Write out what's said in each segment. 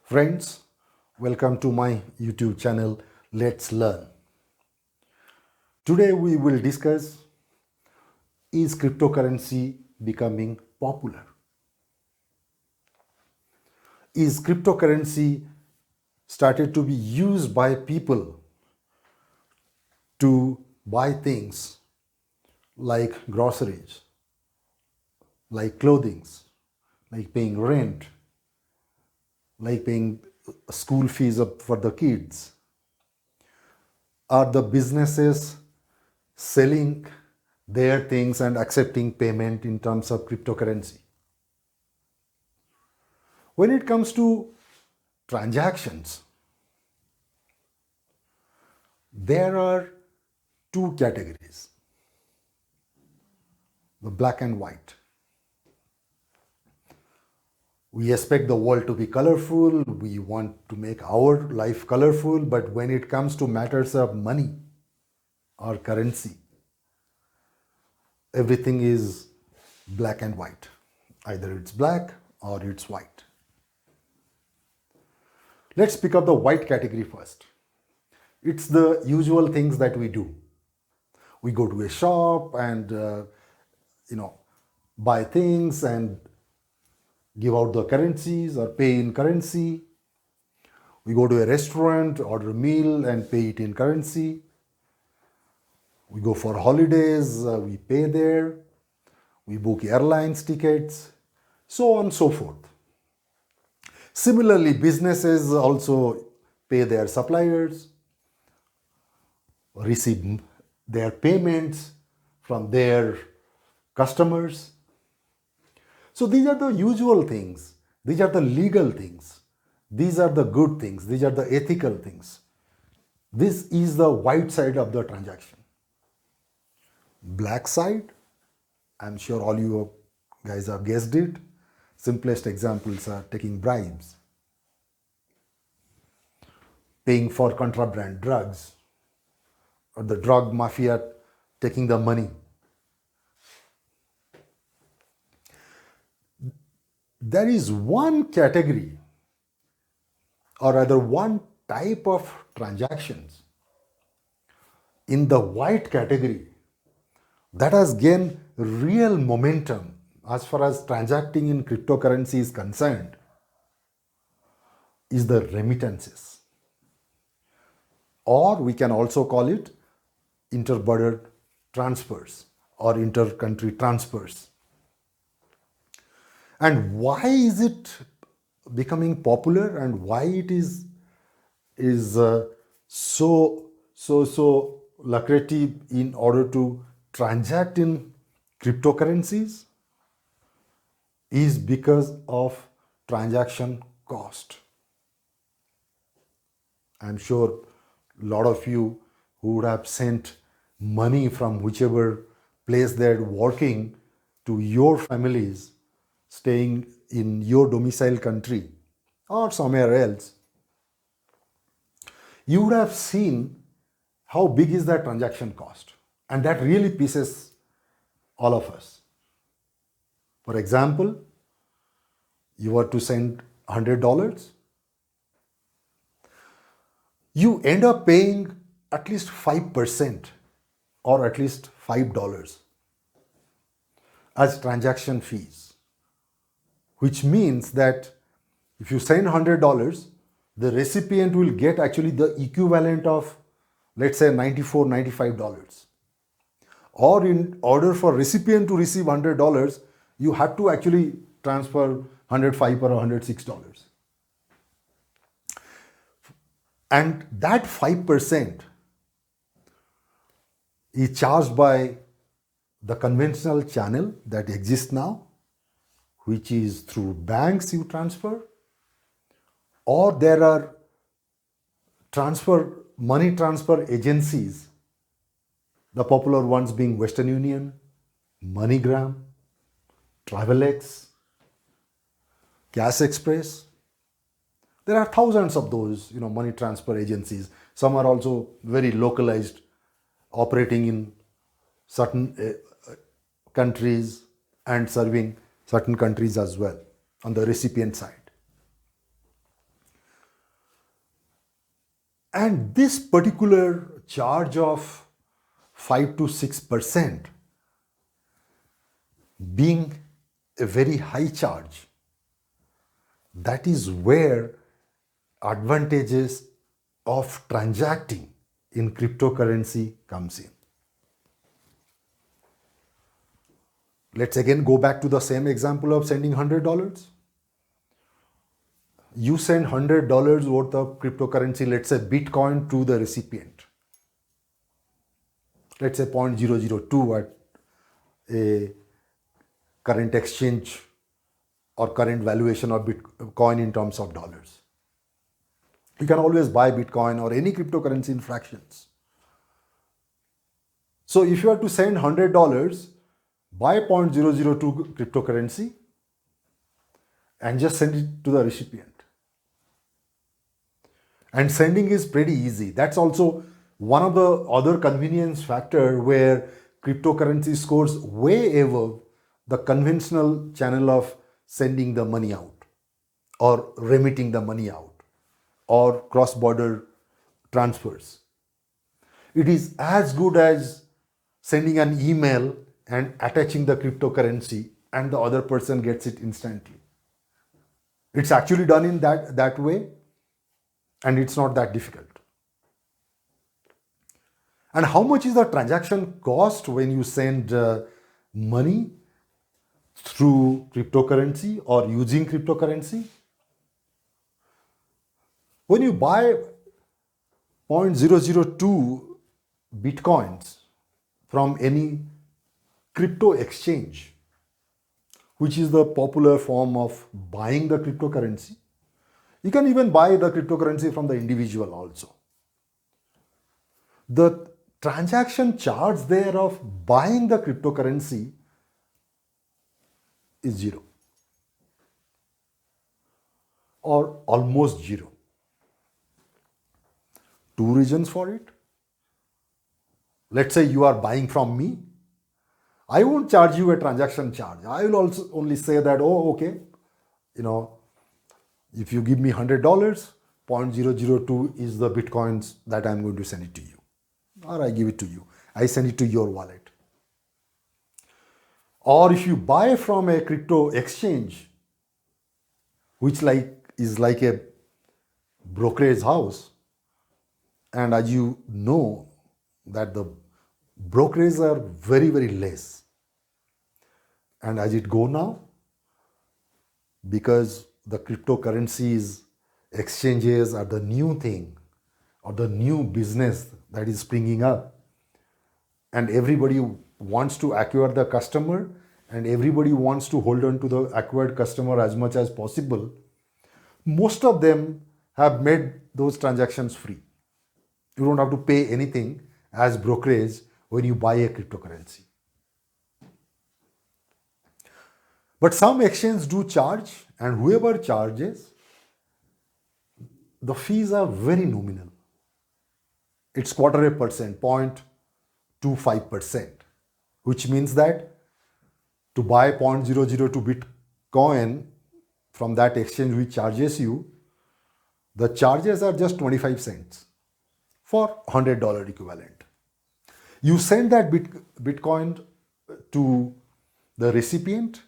Friends, welcome to my YouTube channel. Let's learn. Today we will discuss, is cryptocurrency becoming popular? Is cryptocurrency started to be used by people to buy things like groceries, like clothings, like paying rent, like paying school fees for the kids? Are the businesses selling their things and accepting payment in terms of cryptocurrency? When it comes to transactions, there are two categories, the black and white. We expect the world to be colorful, we want to make our life colorful, but when it comes to matters of money or currency, everything is black and white. Either it's black or it's white. Let's pick up the white category first. It's the usual things that we do. We go to a shop and buy things and give out the currencies or pay in currency. We go to a restaurant, order a meal and pay it in currency. We go for holidays, we pay there. We book airlines tickets, so on and so forth. Similarly, businesses also pay their suppliers, receive their payments from their customers. So these are the usual things. These are the legal things. These are the good things. These are the ethical things. This is the white side of the transaction. Black side, I'm sure all you guys have guessed it. Simplest examples are taking bribes, paying for contraband drugs, or the drug mafia taking the money. There is one category, or rather one type of transactions in the white category that has gained real momentum as far as transacting in cryptocurrency is concerned, is the remittances. Or we can also call it inter-border transfers or inter-country transfers. And why is it becoming popular and why it is so lucrative in order to transact in cryptocurrencies is because of transaction cost. I'm sure a lot of you who would have sent money from whichever place they're working to your families staying in your domicile country or somewhere else, you would have seen how big is that transaction cost. And that really pisses all of us. For example, you were to send $100, you end up paying at least 5% or at least $5 as transaction fees, which means that if you send $100, the recipient will get actually the equivalent of, let's say, $94, $95. Or in order for recipient to receive $100, you have to actually transfer $105 or $106. And that 5% is charged by the conventional channel that exists now, which is through banks you transfer, or there are money transfer agencies, the popular ones being Western Union, MoneyGram, Travelex, Cash Express. There are thousands of those, money transfer agencies. Some are also very localized, operating in certain countries and serving certain countries as well on the recipient side. And this particular charge of 5 to 6% being a very high charge, that is where advantages of transacting in cryptocurrency comes in. Let's again go back to the same example of sending $100. You send $100 worth of cryptocurrency, let's say Bitcoin, to the recipient. Let's say 0.002 at a current exchange or current valuation of Bitcoin in terms of dollars. You can always buy Bitcoin or any cryptocurrency in fractions. So if you are to send $100, buy 0.002 cryptocurrency and just send it to the recipient. And sending is pretty easy. That's also one of the other convenience factor where cryptocurrency scores way above the conventional channel of sending the money out or remitting the money out or cross-border transfers. It is as good as sending an email and attaching the cryptocurrency and the other person gets it instantly. It's actually done in that way, and it's not that difficult. And how much is the transaction cost when you send money through cryptocurrency or using cryptocurrency? When you buy 0.002 bitcoins from any crypto exchange, which is the popular form of buying the cryptocurrency, you can even buy the cryptocurrency from the individual also. The transaction charge there of buying the cryptocurrency is zero or almost zero. Two reasons for it. Let's say you are buying from me. I won't charge you a transaction charge. I will also only say that, oh, okay, if you give me $100, 0.002 is the bitcoins that I'm going to send it to you. Or I give it to you. I send it to your wallet. Or if you buy from a crypto exchange, which is like a brokerage house, and as you know that the brokerages are very, very less. And as it go now, because the cryptocurrencies exchanges are the new thing or the new business that is springing up, and everybody wants to acquire the customer and everybody wants to hold on to the acquired customer as much as possible, most of them have made those transactions free. You don't have to pay anything as brokerage when you buy a cryptocurrency. But some exchanges do charge, and whoever charges, the fees are very nominal. It's 0.25%, 0.25%, which means that to buy 0.002 Bitcoin from that exchange which charges you, the charges are just 25 cents for $100 equivalent. You send that Bitcoin to the recipient.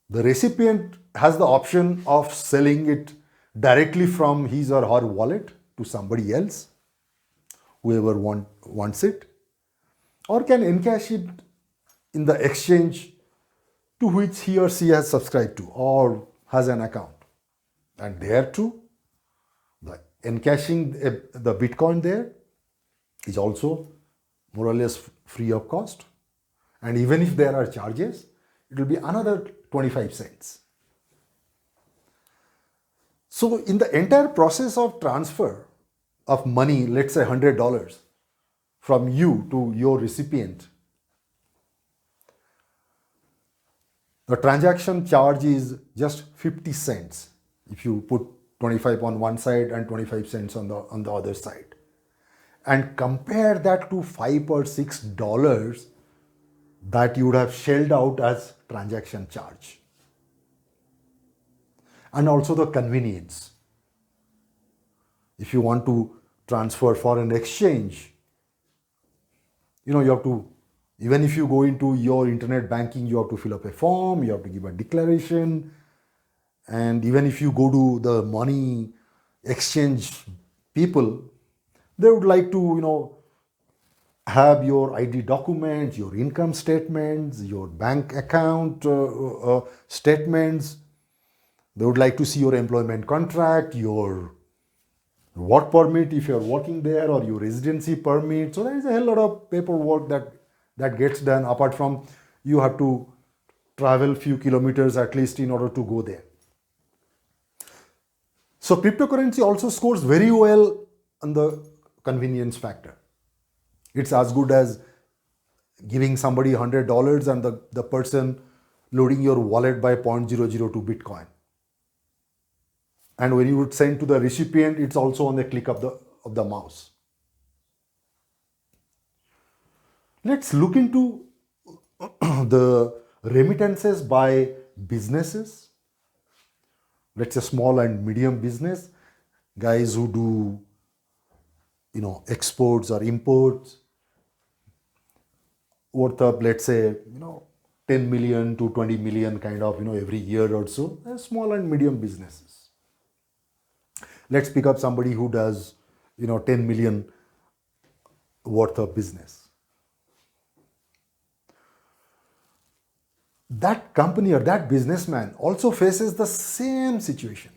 The recipient has the option of selling it directly from his or her wallet to somebody else, whoever wants it, or can encash it in the exchange to which he or she has subscribed to or has an account. And there too, the encashing the Bitcoin there is also more or less free of cost. And even if there are charges, it will be another 25 cents. So in the entire process of transfer of money, let's say $100 from you to your recipient, the transaction charge is just 50 cents if you put 25 on one side and 25 cents on the other side. And compare that to $5 or $6 that you would have shelled out as transaction charge. And also the convenience. if you want to transfer foreign exchange, you have to, even if you go into your internet banking, you have to fill up a form, you have to give a declaration. And even if you go to the money exchange people, they would like to, have your ID documents, your income statements, your bank account statements. They would like to see your employment contract, your work permit if you're working there, or your residency permit. So there is a hell lot of paperwork that gets done, apart from you have to travel few kilometers at least in order to go there. So cryptocurrency also scores very well on the convenience factor. It's as good as giving somebody $100 and the person loading your wallet by 0.002 Bitcoin. And when you would send to the recipient, it's also on the click of the mouse. Let's look into the remittances by businesses. Let's say small and medium business, guys who do, exports or imports, worth of, let's say, 10 million to 20 million kind of, every year or so. Small and medium businesses. Let's pick up somebody who does, 10 million worth of business. That company or that businessman also faces the same situation.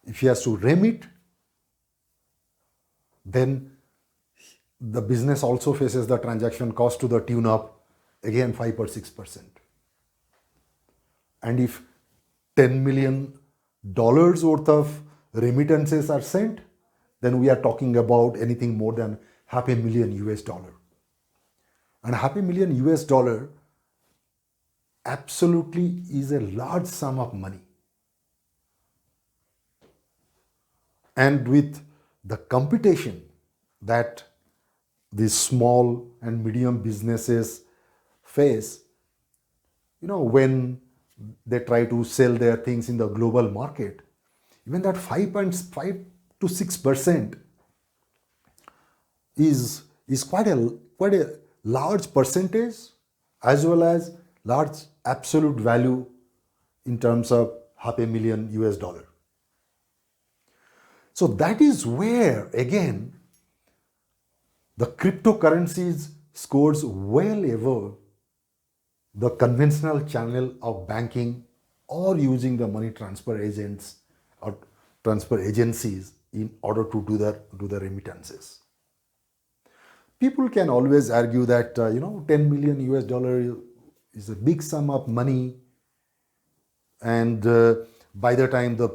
If he has to remit, then the business also faces the transaction cost to the tune of, again, 5 or 6%. And if $10 million worth of remittances are sent, then we are talking about anything more than $500,000 US. And $500,000 US absolutely is a large sum of money. And with the competition that these small and medium businesses face, when they try to sell their things in the global market, even that 5.5 to 6% is quite a large percentage, as well as large absolute value in terms of $500,000 US. So that is where, again, the cryptocurrencies scores well above the conventional channel of banking or using the money transfer agents or transfer agencies in order to do the remittances. People can always argue that 10 million US is a big sum of money, and by the time the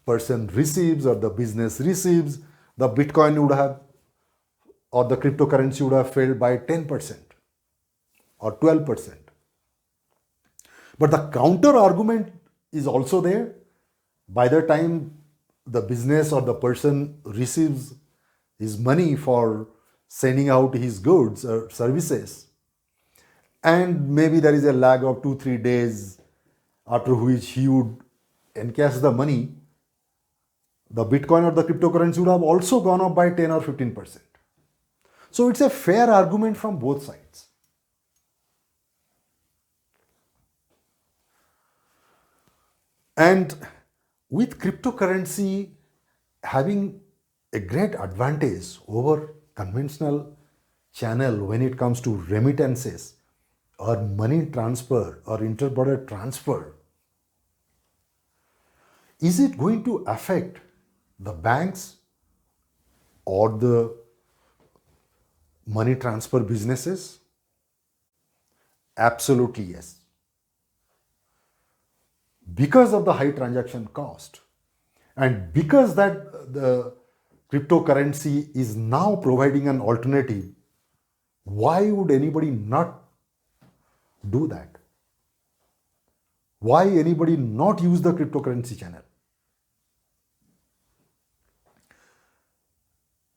person receives or the business receives, the Bitcoin would have, or the cryptocurrency would have failed by 10% or 12%. But the counter argument is also there. By the time the business or the person receives his money for sending out his goods or services, and maybe there is a lag of 2-3 days after which he would encash the money, the Bitcoin or the cryptocurrency would have also gone up by 10 or 15%. So it's a fair argument from both sides. And with cryptocurrency having a great advantage over conventional channel when it comes to remittances or money transfer or inter-border transfer, is it going to affect the banks or the money transfer businesses? Absolutely yes. Because of the high transaction cost, and because that the cryptocurrency is now providing an alternative, why would anybody not do that? Why anybody not use the cryptocurrency channel?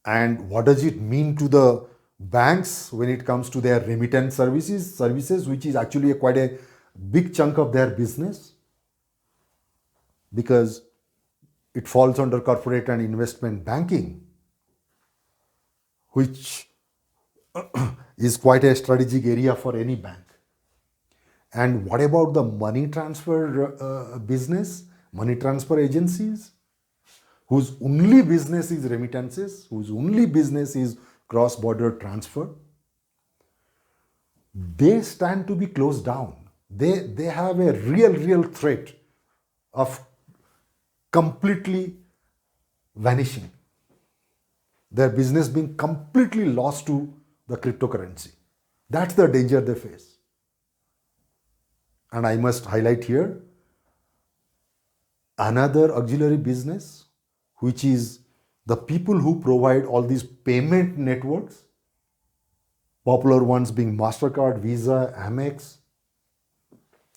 And what does it mean to the banks when it comes to their remittance services, which is actually quite a big chunk of their business? Because it falls under corporate and investment banking, which is quite a strategic area for any bank. And what about the money transfer business, money transfer agencies, whose only business is remittances, whose only business is cross-border transfer? They stand to be closed down. They have a real threat of completely vanishing, their business being completely lost to the cryptocurrency. That's the danger they face. And I must highlight here another auxiliary business, which is the people who provide all these payment networks, popular ones being MasterCard, Visa, Amex,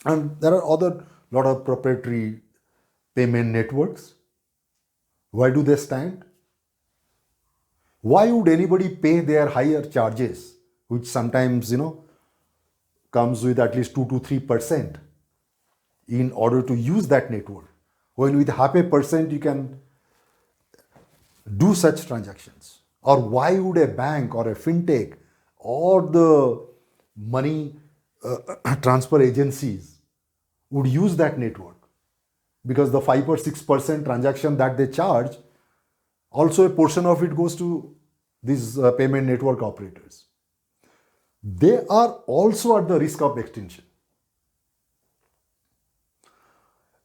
and there are other lot of proprietary payment networks. Why do they stand? Why would anybody pay their higher charges, which sometimes comes with at least 2 to 3%, in order to use that network, when with 0.5% you can do such transactions? Or why would a bank or a fintech or the money transfer agencies would use that network? Because the 5 or 6% transaction that they charge, also a portion of it goes to these payment network operators. They are also at the risk of extinction.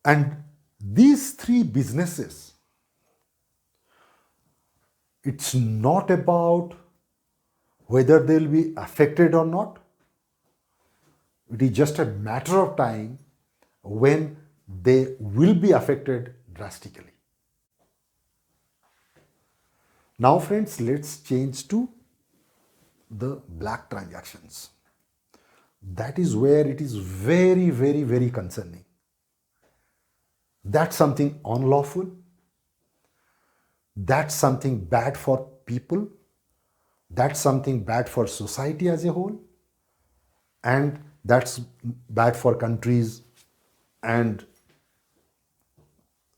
And these three businesses, it's not about whether they'll be affected or not. It is just a matter of time when they will be affected drastically. Now friends, let's change to the black transactions. That is where it is very concerning. That's something unlawful. That's something bad for people. That's something bad for society as a whole. And that's bad for countries and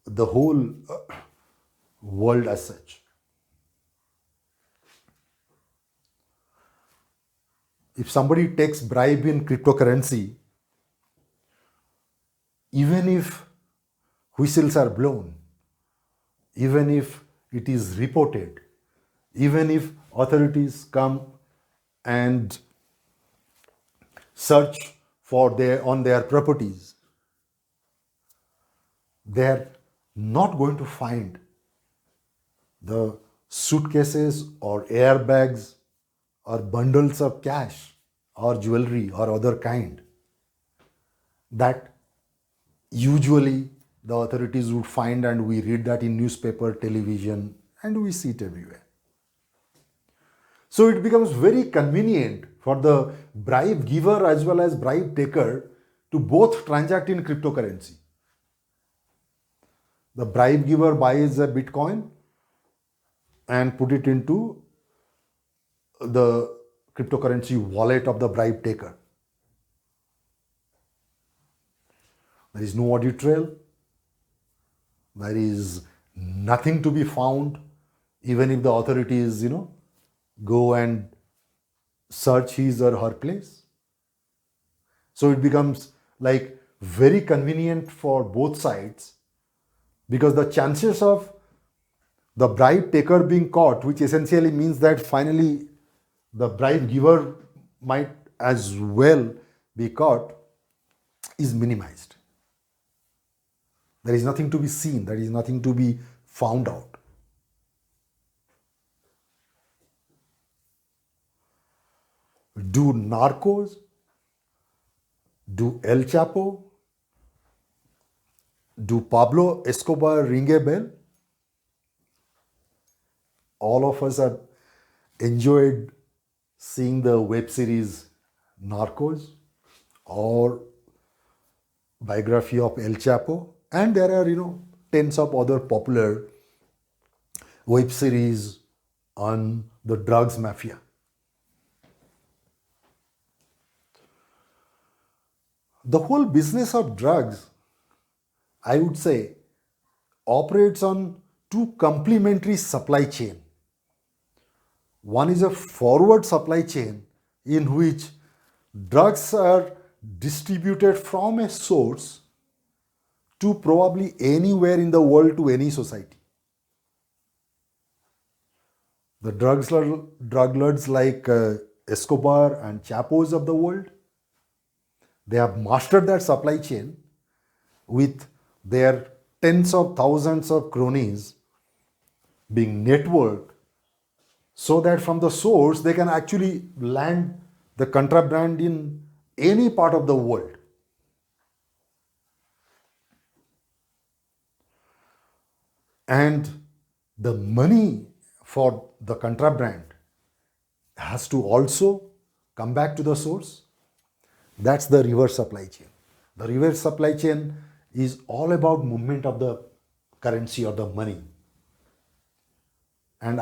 the whole world as such. If somebody takes bribe in cryptocurrency, even if whistles are blown, even if it is reported, even if authorities come and search on their properties, they're not going to find the suitcases or airbags or bundles of cash or jewelry or other kind that usually the authorities would find, and we read that in newspaper, television, and we see it everywhere. So it becomes very convenient for the bribe giver as well as bribe taker to both transact in cryptocurrency. The bribe giver buys a Bitcoin and put it into the cryptocurrency wallet of the bribe taker. There is no audit trail. There is nothing to be found, even if the authorities, go and search his or her place. So it becomes like very convenient for both sides, because the chances of the bribe taker being caught, which essentially means that finally the bribe giver might as well be caught, is minimized. There is nothing to be seen, there is nothing to be found out. Do Narcos, do El Chapo, do Pablo Escobar ring a bell? All of us have enjoyed seeing the web series Narcos or biography of El Chapo, and there are tens of other popular web series on the drugs mafia. The whole business of drugs, I would say, operates on two complementary supply chain. One is a forward supply chain in which drugs are distributed from a source to probably anywhere in the world to any society. The drug lords like Escobar and Chapos of the world, they have mastered that supply chain with their tens of thousands of cronies being networked so that from the source they can actually land the contraband in any part of the world. And the money for the contraband has to also come back to the source. That's the reverse supply chain. The reverse supply chain is all about movement of the currency or the money. And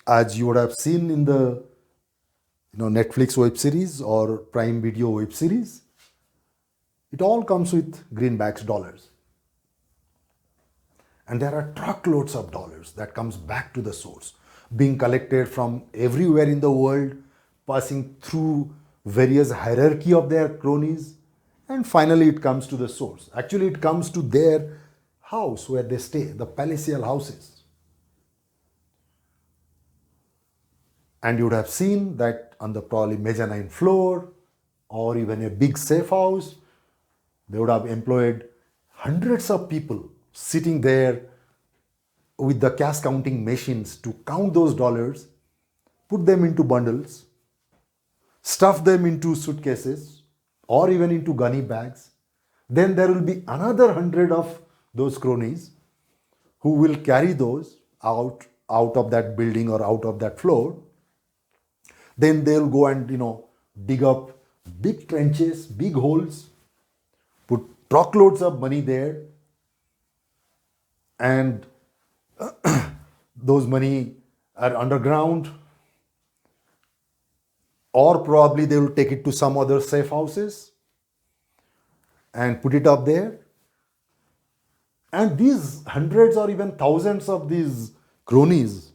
as you would have seen in the Netflix web series or Prime Video web series, it all comes with greenbacks, dollars. And there are truckloads of dollars that comes back to the source, being collected from everywhere in the world, passing through various hierarchy of their cronies, and finally it comes to the source. Actually, it comes to their house where they stay, the palatial houses. And you would have seen that on the probably mezzanine floor or even a big safe house, they would have employed hundreds of people sitting there with the cash counting machines to count those dollars, put them into bundles, stuff them into suitcases or even into gunny bags. Then there will be another 100 of those cronies who will carry those out of that building or out of that floor. Then they'll go and dig up big trenches, big holes, put truckloads of money there, and those money are underground, or probably they will take it to some other safe houses and put it up there. And these hundreds or even thousands of these cronies,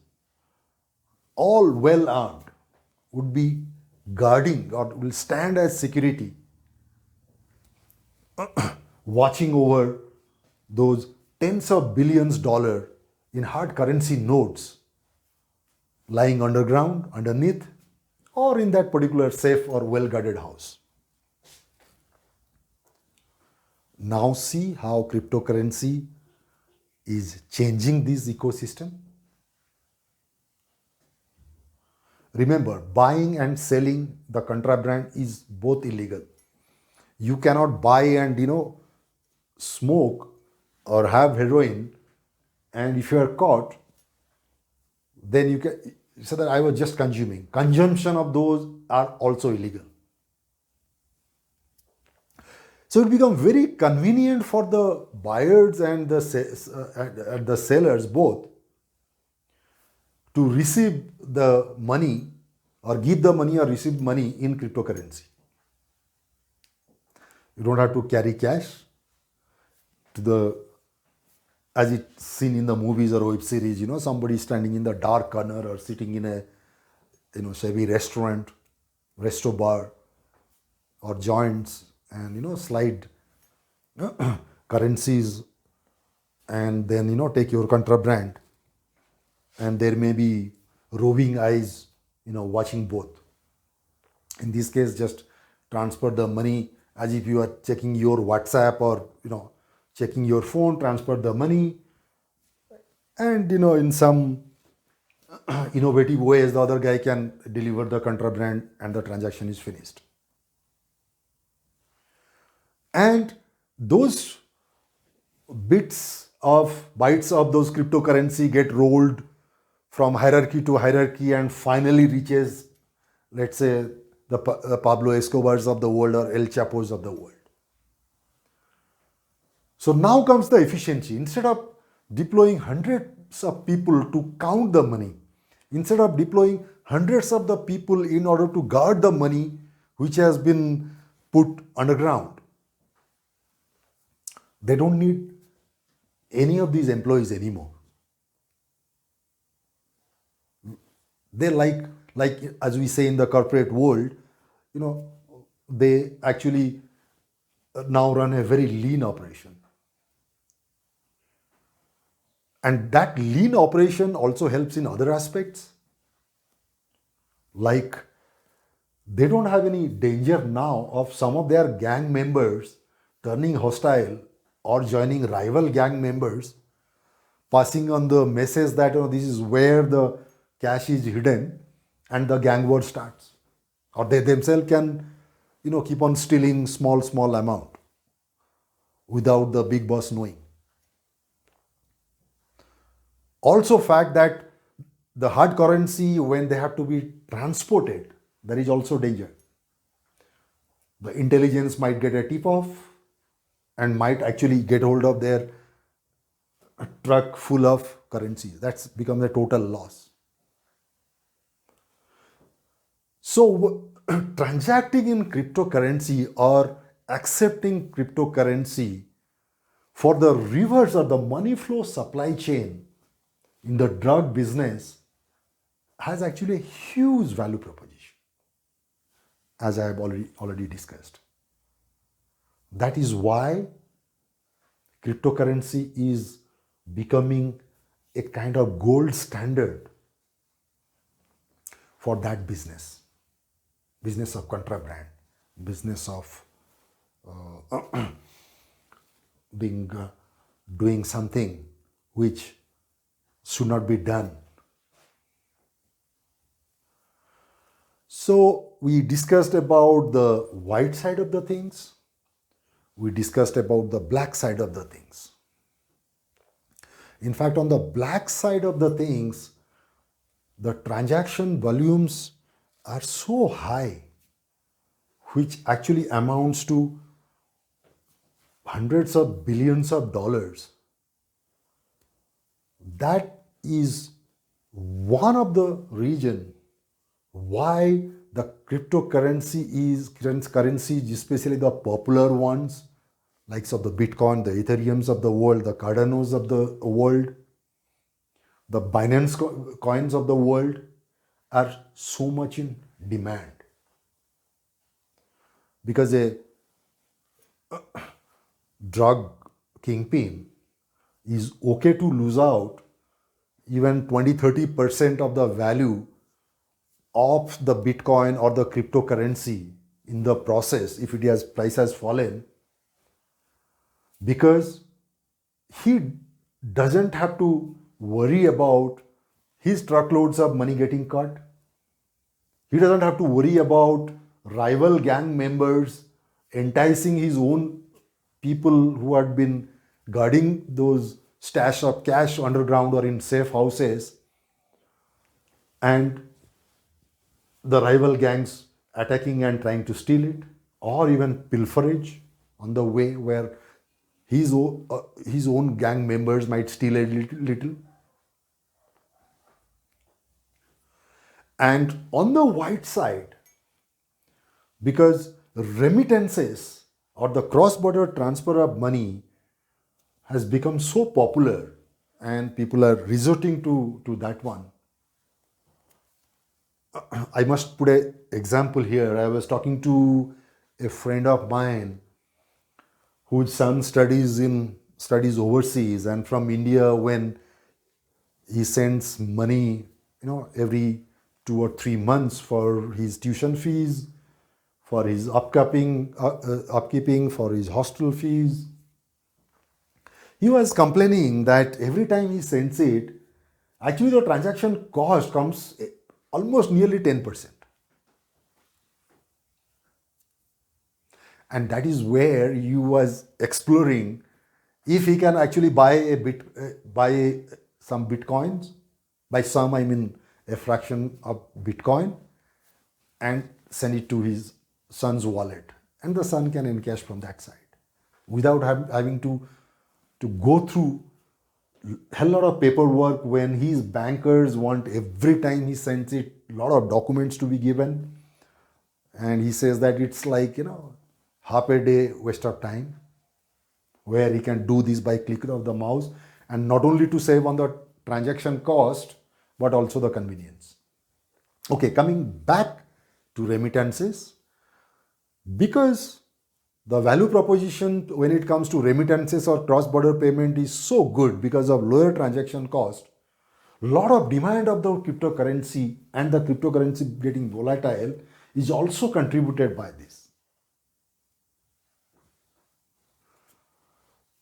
all well armed, would be guarding or will stand as security, watching over those tens of billions dollars in hard currency notes lying underground, underneath, or in that particular safe or well-guarded house. Now see how cryptocurrency is changing this ecosystem. Remember, buying and selling the contraband is both illegal. You cannot buy and smoke or have heroin, and if you are caught, then you can say that I was just consuming. Consumption of those are also illegal. So it becomes very convenient for the buyers and the sellers both to receive the money or give the money or receive money in cryptocurrency. You don't have to carry cash as it's seen in the movies or web series, somebody standing in the dark corner or sitting in a shabby restaurant, resto bar or joints, and slide currencies and then take your contraband, and there may be roving eyes watching both. In this case, just transfer the money as if you are checking your WhatsApp or checking your phone, transfer the money, and in some innovative ways the other guy can deliver the contraband and the transaction is finished. And those bytes of those cryptocurrency get rolled from hierarchy to hierarchy and finally reaches, let's say, the Pablo Escobars of the world or El Chapos of the world. So now comes the efficiency. Instead of deploying hundreds of people to count the money, instead of deploying hundreds of the people in order to guard the money which has been put underground, they don't need any of these employees anymore. They like as we say in the corporate world, they actually now run a very lean operation. And that lean operation also helps in other aspects. Like they don't have any danger now of some of their gang members turning hostile or joining rival gang members, passing on the message that this is where the cash is hidden, and the gang war starts. Or they themselves can, keep on stealing small amount without the big boss knowing. Also, fact that the hard currency, when they have to be transported, there is also danger. The intelligence might get a tip off and might actually get hold of their truck full of currency. That's become a total loss. So transacting in cryptocurrency or accepting cryptocurrency for the reverse or the money flow supply chain in the drug business has actually a huge value proposition, as I have already discussed. That is why cryptocurrency is becoming a kind of gold standard for that business of contraband, business of doing something which should not be done. So we discussed about the white side of the things. We discussed about the black side of the things. In fact, on the black side of the things, the transaction volumes are so high, which actually amounts to hundreds of billions of dollars. That is one of the reasons why the currencies, especially the popular ones, likes of the Bitcoin, the Ethereums of the world, the Cardanos of the world, the Binance coins of the world, are so much in demand. Because a drug kingpin is okay to lose out even 20-30% of the value of the Bitcoin or the cryptocurrency in the process if price has fallen, because he doesn't have to worry about his truckloads of money getting cut. He doesn't have to worry about rival gang members enticing his own people who had been guarding those stash of cash underground or in safe houses, and the rival gangs attacking and trying to steal it, or even pilferage on the way where his own gang members might steal a little. And on the white side, because remittances or the cross-border transfer of money has become so popular and people are resorting to that one. I must put an example here. I was talking to a friend of mine whose son studies overseas, and from India, when he sends money, every 2 or 3 months for his tuition fees, for his upkeeping, for his hostel fees. He was complaining that every time he sends it, actually the transaction cost comes almost nearly 10%. And that is where he was exploring if he can actually buy some bitcoins. By some, I mean a fraction of Bitcoin, and send it to his son's wallet, and the son can encash from that side without having to go through a hell lot of paperwork when his bankers want every time he sends it a lot of documents to be given, and he says that it's like half a day waste of time. where he can do this by click of the mouse, and not only to save on the transaction cost, but also the convenience. Okay, coming back to remittances, because the value proposition when it comes to remittances or cross-border payment is so good because of lower transaction cost, lot of demand of the cryptocurrency and the cryptocurrency getting volatile is also contributed by this.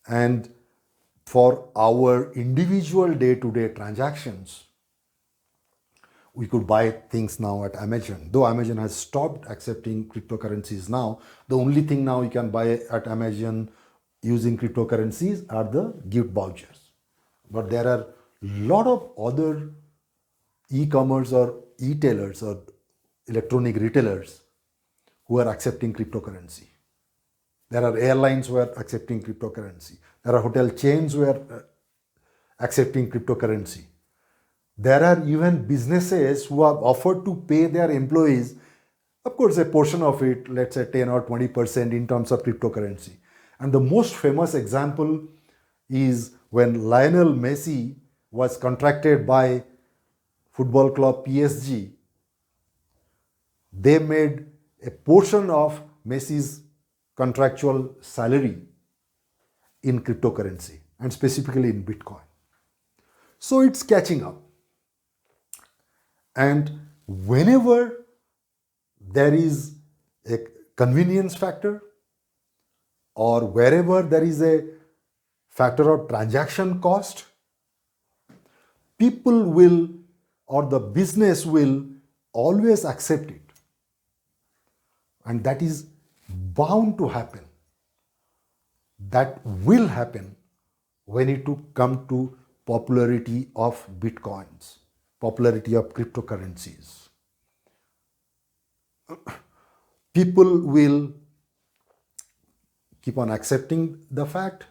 And for our individual day-to-day transactions, we could buy things now at Amazon. Though Amazon has stopped accepting cryptocurrencies now, the only thing now you can buy at Amazon using cryptocurrencies are the gift vouchers. But there are a lot of other e-commerce or e-tailers or electronic retailers who are accepting cryptocurrency. There are airlines who are accepting cryptocurrency. There are hotel chains who are accepting cryptocurrency. There are even businesses who have offered to pay their employees, of course, a portion of it, let's say 10 or 20% in terms of cryptocurrency. And the most famous example is when Lionel Messi was contracted by football club PSG. They made a portion of Messi's contractual salary in cryptocurrency and specifically in Bitcoin. So it's catching up. And whenever there is a convenience factor or wherever there is a factor of transaction cost, people will or the business will always accept it. And that is bound to happen. That will happen when it to come to popularity of bitcoins, popularity of cryptocurrencies. People will keep on accepting the fact,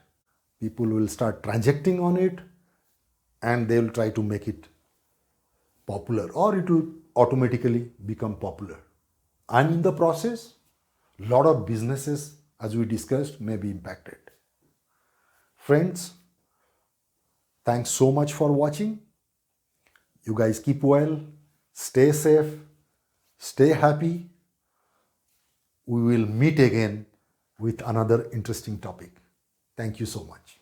people will start transacting on it, and they will try to make it popular, or it will automatically become popular. And in the process, a lot of businesses, as we discussed, may be impacted. Friends, thanks so much for watching. You guys keep well, stay safe, stay happy. We will meet again with another interesting topic. Thank you so much.